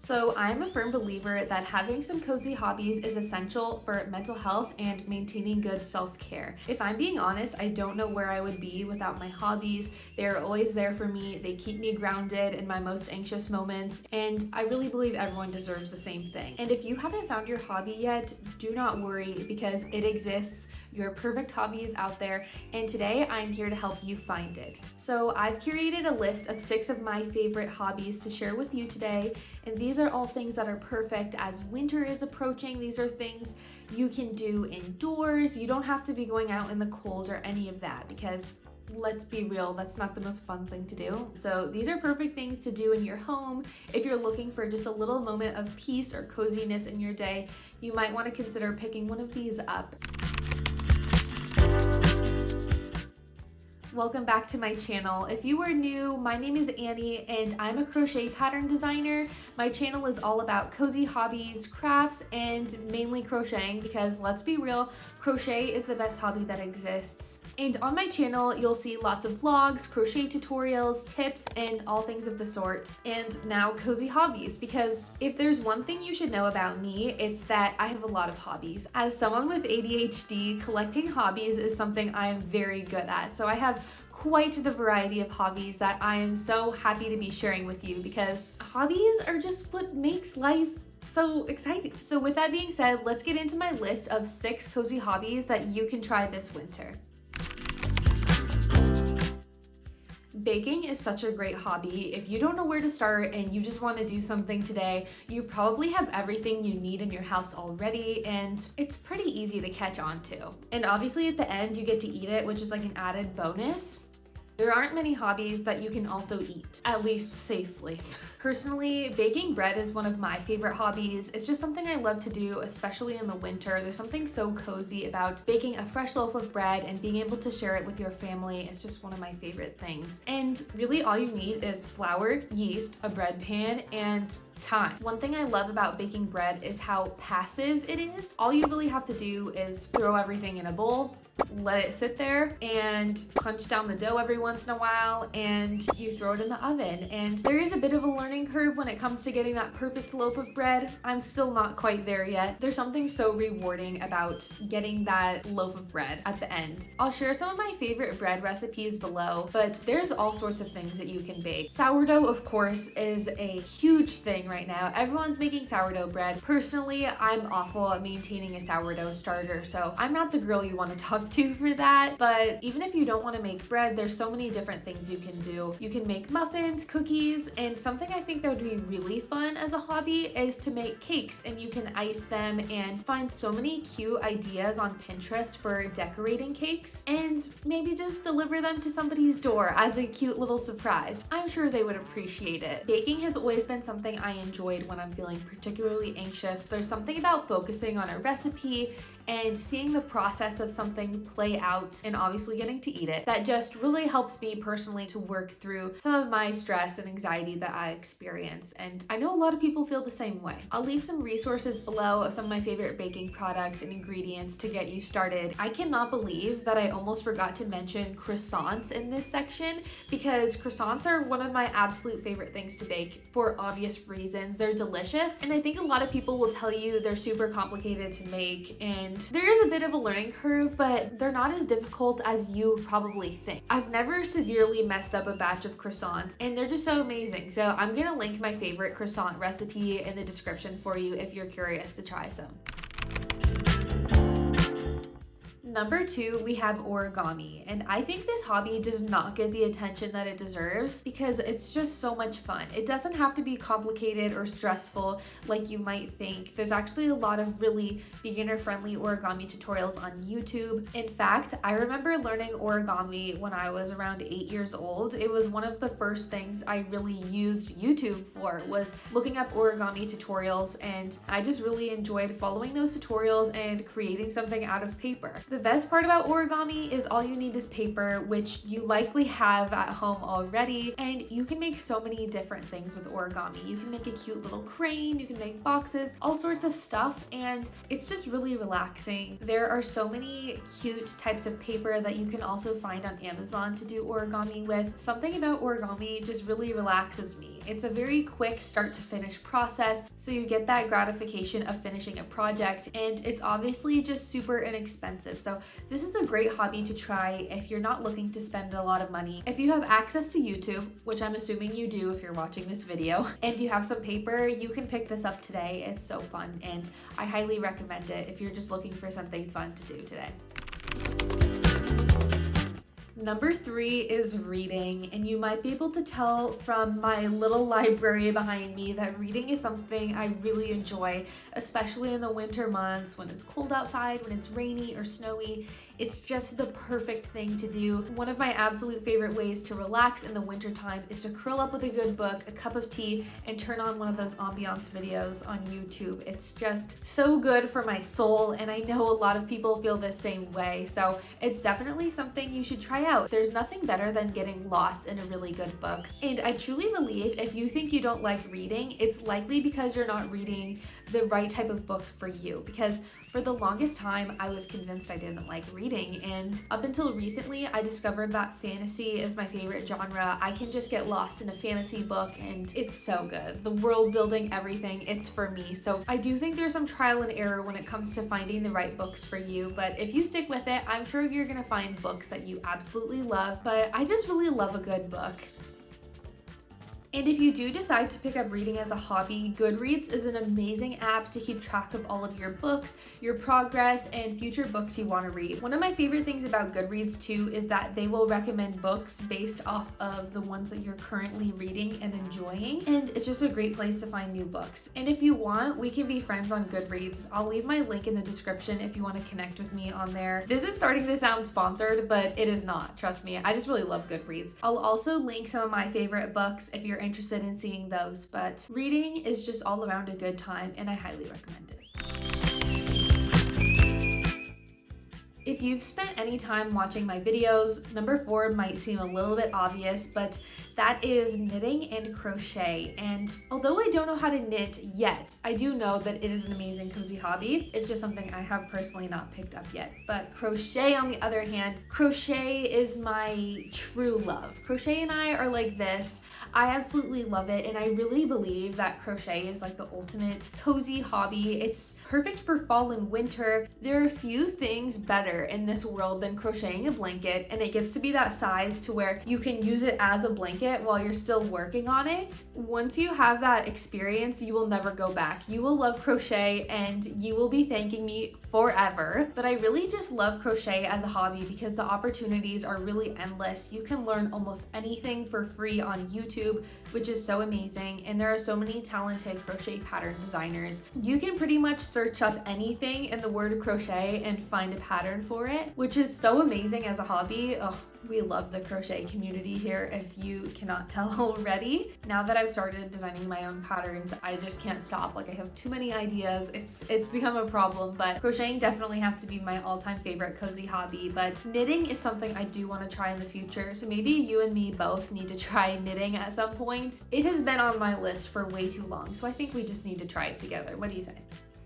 So I'm a firm believer that having some cozy hobbies is essential for mental health and maintaining good self-care. If I'm being honest, I don't know where I would be without my hobbies. They're always there for me. They keep me grounded in my most anxious moments, and I really believe everyone deserves the same thing. And if you haven't found your hobby yet, do not worry because it exists. Your perfect hobby is out there, and today I'm here to help you find it. So I've curated a list of 6 of my favorite hobbies to share with you today, and these are all things that are perfect as winter is approaching. These are things you can do indoors. You don't have to be going out in the cold or any of that because let's be real, that's not the most fun thing to do. So these are perfect things to do in your home. If you're looking for just a little moment of peace or coziness in your day, you might want to consider picking one of these up. Welcome back to my channel. If you are new, my name is Annie and I'm a crochet pattern designer. My channel is all about cozy hobbies, crafts, and mainly crocheting because let's be real, crochet is the best hobby that exists. And on my channel, you'll see lots of vlogs, crochet tutorials, tips, and all things of the sort. And now cozy hobbies, because if there's one thing you should know about me, it's that I have a lot of hobbies. As someone with ADHD, collecting hobbies is something I am very good at. So I have quite the variety of hobbies that I am so happy to be sharing with you because hobbies are just what makes life so exciting. So with that being said, let's get into my list of 6 cozy hobbies that you can try this winter. Baking is such a great hobby. If you don't know where to start and you just want to do something today, you probably have everything you need in your house already, and it's pretty easy to catch on to. And obviously at the end you get to eat it, which is like an added bonus. There aren't many hobbies that you can also eat, at least safely. Personally, baking bread is one of my favorite hobbies. It's just something I love to do, especially in the winter. There's something so cozy about baking a fresh loaf of bread and being able to share it with your family. It's just one of my favorite things. And really all you need is flour, yeast, a bread pan, and time. One thing I love about baking bread is how passive it is. All you really have to do is throw everything in a bowl, let it sit there, and punch down the dough every once in a while, and you throw it in the oven. And there is a bit of a learning curve when it comes to getting that perfect loaf of bread. I'm still not quite there yet. There's something so rewarding about getting that loaf of bread at the end. I'll share some of my favorite bread recipes below, but there's all sorts of things that you can bake. Sourdough, of course, is a huge thing right now. Everyone's making sourdough bread. Personally, I'm awful at maintaining a sourdough starter, so I'm not the girl you want to talk to for that. But even if you don't want to make bread, there's so many different things you can do. You can make muffins, cookies, and something I think that would be really fun as a hobby is to make cakes, and you can ice them and find so many cute ideas on Pinterest for decorating cakes and maybe just deliver them to somebody's door as a cute little surprise. I'm sure they would appreciate it. Baking has always been something I enjoyed when I'm feeling particularly anxious. There's something about focusing on a recipe and seeing the process of something play out and obviously getting to eat it that just really helps me personally to work through some of my stress and anxiety that I experience. And I know a lot of people feel the same way. I'll leave some resources below of some of my favorite baking products and ingredients to get you started. I cannot believe that I almost forgot to mention croissants in this section because croissants are one of my absolute favorite things to bake for obvious reasons. They're delicious, and I think a lot of people will tell you they're super complicated to make, and there is a bit of a learning curve, but they're not as difficult as you probably think. I've never severely messed up a batch of croissants, and they're just so amazing. So I'm gonna link my favorite croissant recipe in the description for you if you're curious to try some. Number 2, we have origami, and I think this hobby does not get the attention that it deserves because it's just so much fun. It doesn't have to be complicated or stressful like you might think. There's actually a lot of really beginner-friendly origami tutorials on YouTube. In fact, I remember learning origami when I was around 8 years old. It was one of the first things I really used YouTube for, was looking up origami tutorials, and I just really enjoyed following those tutorials and creating something out of paper. The best part about origami is all you need is paper, which you likely have at home already, and you can make so many different things with origami. You can make a cute little crane, you can make boxes, all sorts of stuff, and it's just really relaxing. There are so many cute types of paper that you can also find on Amazon to do origami with. Something about origami just really relaxes me, It's a very quick start to finish process, so you get that gratification of finishing a project, and it's obviously just super inexpensive. So this is a great hobby to try if you're not looking to spend a lot of money. If you have access to YouTube, which I'm assuming you do if you're watching this video, and you have some paper, you can pick this up today. It's so fun, and I highly recommend it if you're just looking for something fun to do today. Number 3 is reading, and you might be able to tell from my little library behind me that reading is something I really enjoy, especially in the winter months when it's cold outside, when it's rainy or snowy. It's just the perfect thing to do. One of my absolute favorite ways to relax in the winter time is to curl up with a good book, a cup of tea, and turn on one of those ambiance videos on YouTube. It's just so good for my soul, and I know a lot of people feel the same way, so it's definitely something you should try out. There's nothing better than getting lost in a really good book. And I truly believe if you think you don't like reading, it's likely because you're not reading the right type of books for you, because for the longest time, I was convinced I didn't like reading, and up until recently, I discovered that fantasy is my favorite genre. I can just get lost in a fantasy book, and it's so good. The world building, everything, it's for me. So I do think there's some trial and error when it comes to finding the right books for you, but if you stick with it, I'm sure you're gonna find books that you absolutely love. But I just really love a good book. And if you do decide to pick up reading as a hobby, Goodreads is an amazing app to keep track of all of your books, your progress, and future books you want to read. One of my favorite things about Goodreads too is that they will recommend books based off of the ones that you're currently reading and enjoying, and it's just a great place to find new books. And if you want, we can be friends on Goodreads. I'll leave my link in the description if you want to connect with me on there. This is starting to sound sponsored, but it is not. Trust me, I just really love Goodreads. I'll also link some of my favorite books if you're interested in seeing those, but reading is just all around a good time, and I highly recommend it. If you've spent any time watching my videos, number 4 might seem a little bit obvious, but that is knitting and crochet. And although I don't know how to knit yet, I do know that it is an amazing cozy hobby. It's just something I have personally not picked up yet. But crochet, on the other hand, crochet is my true love. Crochet and I are like this. I absolutely love it, and I really believe that crochet is like the ultimate cozy hobby. It's perfect for fall and winter. There are a few things better in this world than crocheting a blanket, and it gets to be that size to where you can use it as a blanket while you're still working on it. Once you have that experience, you will never go back. You will love crochet, and you will be thanking me forever. But I really just love crochet as a hobby because the opportunities are really endless. You can learn almost anything for free on YouTube, which is so amazing, and there are so many talented crochet pattern designers. You can pretty much search up anything in the word crochet and find a pattern for it, which is so amazing as a hobby. Oh, we love the crochet community here, if you cannot tell already. Now that I've started designing my own patterns, I just can't stop. Like, I have too many ideas. It's become a problem, but crocheting definitely has to be my all-time favorite cozy hobby. But knitting is something I do want to try in the future, so maybe you and me both need to try knitting at some point. It has been on my list for way too long, so I think we just need to try it together. What do you say?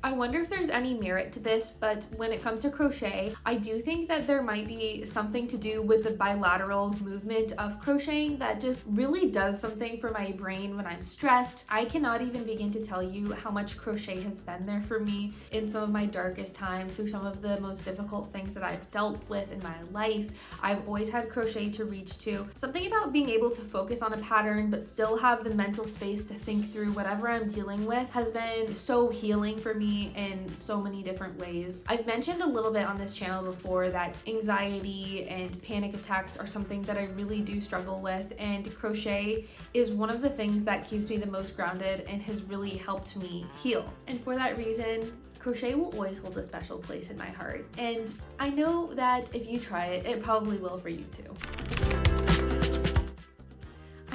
I wonder if there's any merit to this, but when it comes to crochet, I do think that there might be something to do with the bilateral movement of crocheting that just really does something for my brain when I'm stressed. I cannot even begin to tell you how much crochet has been there for me in some of my darkest times, through some of the most difficult things that I've dealt with in my life. I've always had crochet to reach to. Something about being able to focus on a pattern but still have the mental space to think through whatever I'm dealing with has been so healing for me in so many different ways. I've mentioned a little bit on this channel before that anxiety and panic attacks are something that I really do struggle with, and crochet is one of the things that keeps me the most grounded and has really helped me heal. And for that reason, crochet will always hold a special place in my heart. And I know that if you try it, it probably will for you too.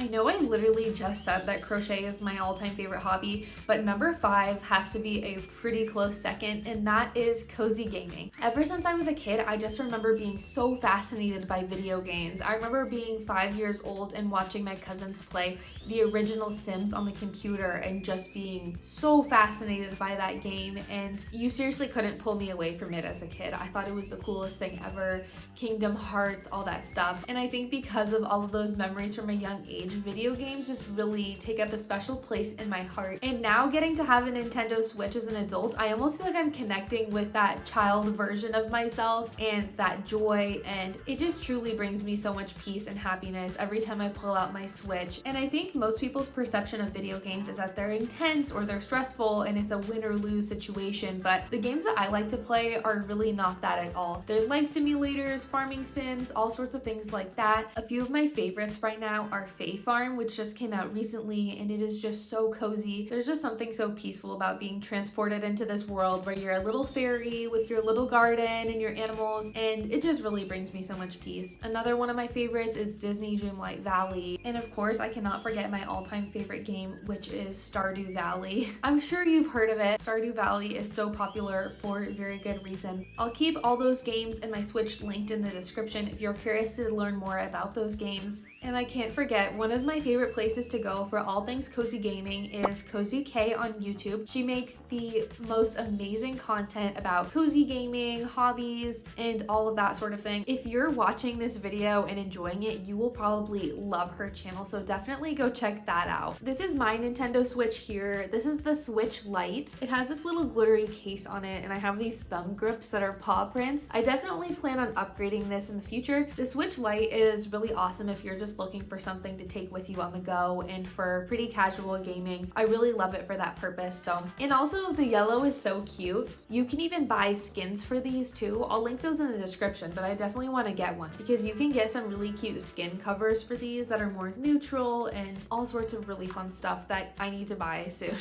I know I literally just said that crochet is my all-time favorite hobby, but number 5 has to be a pretty close second, and that is cozy gaming. Ever since I was a kid, I just remember being so fascinated by video games. I remember being 5 years old and watching my cousins play the original Sims on the computer and just being so fascinated by that game, and you seriously couldn't pull me away from it as a kid. I thought it was the coolest thing ever. Kingdom Hearts, all that stuff. And I think because of all of those memories from a young age, video games just really take up a special place in my heart. And now getting to have a Nintendo Switch as an adult, I almost feel like I'm connecting with that child version of myself and that joy, and it just truly brings me so much peace and happiness every time I pull out my Switch. And I think most people's perception of video games is that they're intense or they're stressful and it's a win or lose situation, but the games that I like to play are really not that at all. There's life simulators, farming sims, all sorts of things like that. A few of my favorites right now are Fae Farm, which just came out recently, and it is just so cozy. There's just something so peaceful about being transported into this world where you're a little fairy with your little garden and your animals, and it just really brings me so much peace. Another one of my favorites is Disney Dreamlight Valley, and of course I cannot forget my all-time favorite game, which is Stardew Valley. I'm sure you've heard of it. Stardew Valley is so popular for very good reason. I'll keep all those games and my Switch linked in the description if you're curious to learn more about those games. And I can't forget, one of my favorite places to go for all things cozy gaming is Cozy K on YouTube. She makes the most amazing content about cozy gaming, hobbies, and all of that sort of thing. If you're watching this video and enjoying it, you will probably love her channel, so definitely go check that out. This is my Nintendo Switch here. This is the Switch Lite. It has this little glittery case on it, and I have these thumb grips that are paw prints. I definitely plan on upgrading this in the future. The Switch Lite is really awesome if you're just looking for something to take with you on the go and for pretty casual gaming. I really love it for that purpose. So, and also the yellow is so cute. You can even buy skins for these too. I'll link those in the description, but I definitely want to get one because you can get some really cute skin covers for these that are more neutral and all sorts of really fun stuff that I need to buy soon.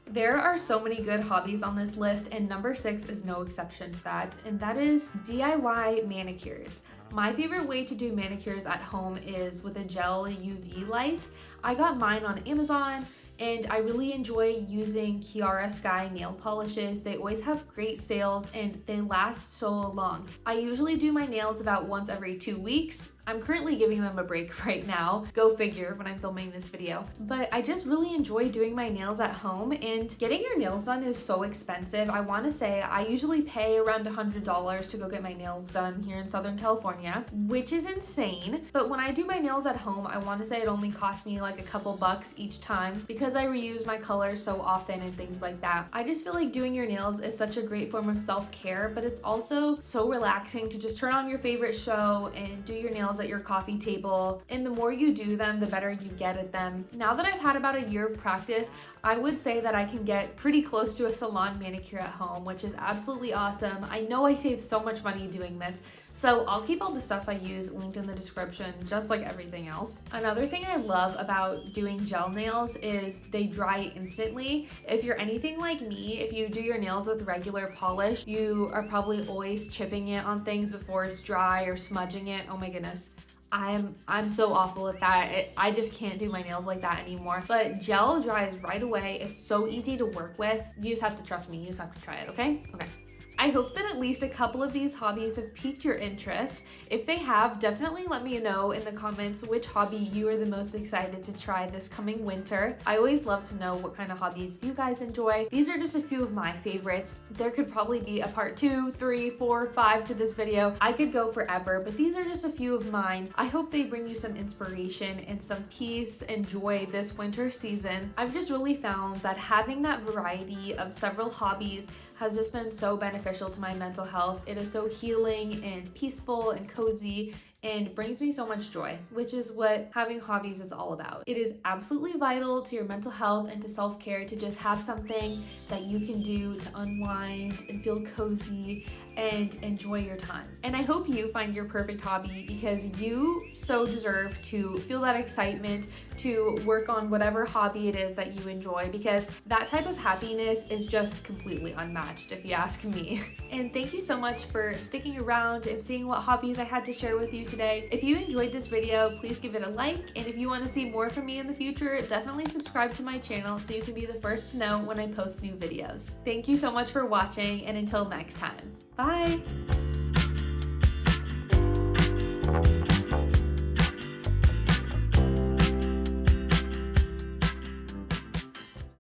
There are so many good hobbies on this list, and number 6 is no exception to that, and that is DIY manicures. My favorite way to do manicures at home is with a gel UV light. I got mine on Amazon, and I really enjoy using Kiara Sky nail polishes. They always have great sales and they last so long. I usually do my nails about once every 2 weeks. I'm currently giving them a break right now. Go figure when I'm filming this video. But I just really enjoy doing my nails at home, and getting your nails done is so expensive. I want to say I usually pay around $100 to go get my nails done here in Southern California, which is insane. But when I do my nails at home, I want to say it only costs me like a couple bucks each time because I reuse my colors so often and things like that. I just feel like doing your nails is such a great form of self-care, but it's also so relaxing to just turn on your favorite show and do your nails at your coffee table, and the more you do them, the better you get at them. Now that I've had about a year of practice, I would say that I can get pretty close to a salon manicure at home, which is absolutely awesome. I know I save so much money doing this, so I'll keep all the stuff I use linked in the description, just like everything else. Another thing I love about doing gel nails is they dry instantly. If you're anything like me, if you do your nails with regular polish, you are probably always chipping it on things before it's dry or smudging it. Oh my goodness. I'm so awful at that. I just can't do my nails like that anymore. But gel dries right away. It's so easy to work with. You just have to trust me. You just have to try it, okay? Okay. I hope that at least a couple of these hobbies have piqued your interest. If they have, definitely let me know in the comments which hobby you are the most excited to try this coming winter. I always love to know what kind of hobbies you guys enjoy. These are just a few of my favorites. There could probably be a part 2, 3, 4, 5 to this video. I could go forever, but these are just a few of mine. I hope they bring you some inspiration and some peace and joy this winter season. I've just really found that having that variety of several hobbies has just been so beneficial to my mental health. It is so healing and peaceful and cozy and brings me so much joy, which is what having hobbies is all about. It is absolutely vital to your mental health and to self-care to just have something that you can do to unwind and feel cozy and enjoy your time. And I hope you find your perfect hobby because you so deserve to feel that excitement to work on whatever hobby it is that you enjoy, because that type of happiness is just completely unmatched if you ask me. And thank you so much for sticking around and seeing what hobbies I had to share with you today. If you enjoyed this video, please give it a like, and if you want to see more from me in the future, definitely subscribe to my channel so you can be the first to know when I post new videos. Thank you so much for watching, and until next time, bye!